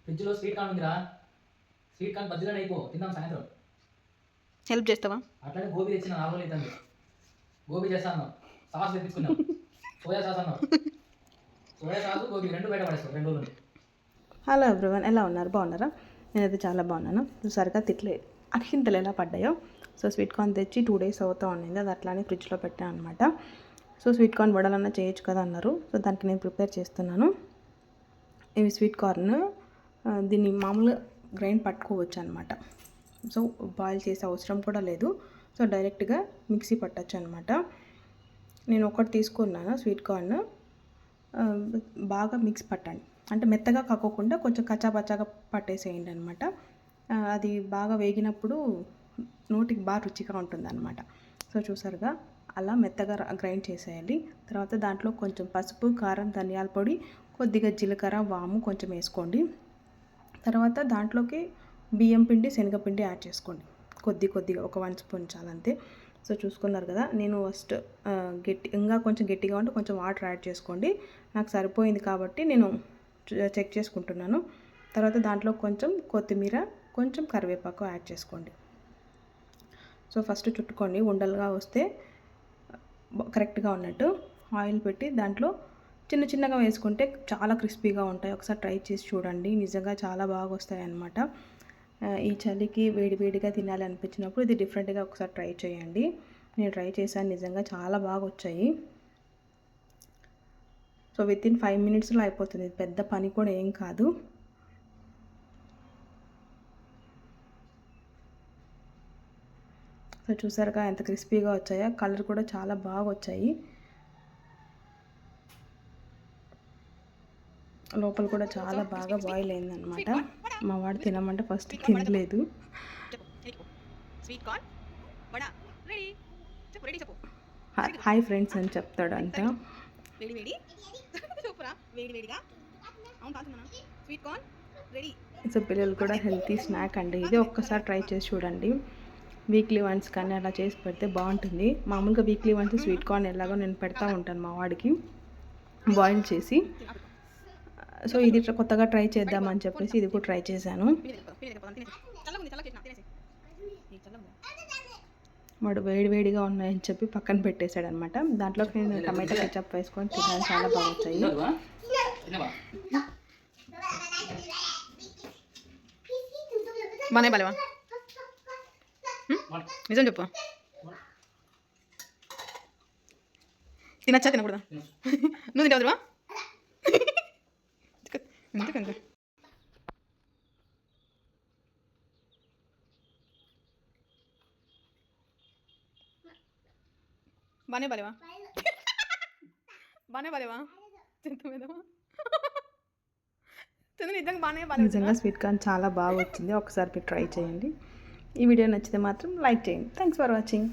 ఫ్రిడ్జ్లో sweet corn ఉందిరా, sweet corn బజ్జీలో అయిపో తిందాం సాయంత్రం. హెల్ప్ చేస్తావా? అట్లానే గోబీ తెచ్చిన 4 రోజులు అవుతుంది. గోబీ చేస్తాను, సాస్ తెప్పించుకున్నాం, సోయా సాస్ అన్నాం. సోయా సాస్ గోబీ 2 బయట పడేస్తాం 2 రోజులు. హలో ఎవ్రీవన్, ఎలా ఉన్నారు? బాగున్నారా? నేనైతే చాలా బాగున్నాను. సరిగా తిట్లే అక్షింతలు ఎలా పడ్డాయో. సో స్వీట్ కార్న్ తెచ్చి 2 days అవుతూ ఉండింది. అది అట్లానే ఫ్రిడ్జ్లో పెట్టాను అనమాట. సో స్వీట్ కార్న్ వడలన్నా చేయొచ్చు కదా అన్నారు. సో దానికి నేను ప్రిపేర్ చేస్తున్నాను. ఇవి స్వీట్ కార్న్, దీన్ని మామూలుగా గ్రైండ్ పట్టుకోవచ్చు అనమాట. సో బాయిల్ చేసే అవసరం కూడా లేదు. సో డైరెక్ట్గా మిక్సీ పట్టచ్చు అనమాట. నేను ఒకటి తీసుకున్నాను స్వీట్ కార్న్. బాగా మిక్స్ పట్టండి, అంటే మెత్తగా కాకోకుండా కొంచెం కచ్చాపచ్చాగా పట్టేసేయండి అనమాట. అది బాగా వేగినప్పుడు నోటికి బాగా రుచిగా ఉంటుంది అనమాట. సో చూసారుగా అలా మెత్తగా గ్రైండ్ చేసేయాలి. తర్వాత దాంట్లో కొంచెం పసుపు, కారం, ధనియాల పొడి, కొద్దిగా జీలకర్ర, వాము కొంచెం వేసుకోండి. తర్వాత దాంట్లోకి బియ్యం పిండి, శనగపిండి యాడ్ చేసుకోండి. కొద్దిగా ఒక 1 స్పూన్ చాలంతే. సో చూసుకున్నారు కదా, నేను ఫస్ట్ ఇంకా కొంచెం గట్టిగా ఉంటే కొంచెం వాటర్ యాడ్ చేసుకోండి. నాకు సరిపోయింది కాబట్టి నేను చెక్ చేసుకుంటున్నాను. తర్వాత దాంట్లో కొంచెం కొత్తిమీర, కొంచెం కరివేపాకు యాడ్ చేసుకోండి. సో ఫస్ట్ చుట్టుకోండి, ఉండలుగా వస్తే కరెక్ట్గా ఉన్నట్టు. ఆయిల్ పెట్టి దాంట్లో చిన్నగా వేసుకుంటే చాలా క్రిస్పీగా ఉంటాయి. ఒకసారి ట్రై చేసి చూడండి, నిజంగా చాలా బాగా వస్తాయి అన్నమాట. ఈ చలికి వేడిగా తినాలి అనిపించినప్పుడు ఇది డిఫరెంట్గా ఒకసారి ట్రై చేయండి. నేను ట్రై చేశాను, నిజంగా చాలా బాగా వచ్చాయి. సో వితిన్ 5 minutesలో అయిపోతుంది, పెద్ద పని కూడా ఏం కాదు. సో చూసారుగా ఎంత క్రిస్పీగా వచ్చాయో, కలర్ కూడా చాలా బాగా వచ్చాయి. లోపల కూడా చాలా బాగా బాయిల్ అయిందనమాట. మా వాడు తినమంటే ఫస్ట్ తినలేదు. హాయ్ ఫ్రెండ్స్ అని చెప్తాడు అంట. సో పిల్లలు కూడా హెల్తీ స్నాక్ అండి ఇది, ఒక్కసారి ట్రై చేసి చూడండి. వీక్లీ వన్స్ కానీ అలా చేసి పెడితే బాగుంటుంది. మామూలుగా వీక్లీ వన్స్ స్వీట్ కార్న్ ఎలాగో నేను పెడతా ఉంటాను మా వాడికి బాయిల్ చేసి. సో ఇది కొత్తగా ట్రై చేద్దామని చెప్పేసి ఇది కూడా ట్రై చేశాను. వాడు వేడిగా ఉన్నాయని చెప్పి పక్కన పెట్టేశాడు అనమాట. దాంట్లోకి నేను టమాటా కెచప్ వేసుకొని తిన్నాను, చాలా బాగా వచ్చాయి. బానే బాలేవా? నిజం చెప్పు, తినచ్చా తినకూడదా? నువ్వు తింటావురా? ఎందుకంటే బానే బాలేవా? నిజంగా స్వీట్ కార్న్ చాలా బాగా వచ్చింది. ఒకసారి మీరు ట్రై చేయండి. ఈ వీడియో నచ్చితే మాత్రం లైక్ చేయండి. Thanks for watching.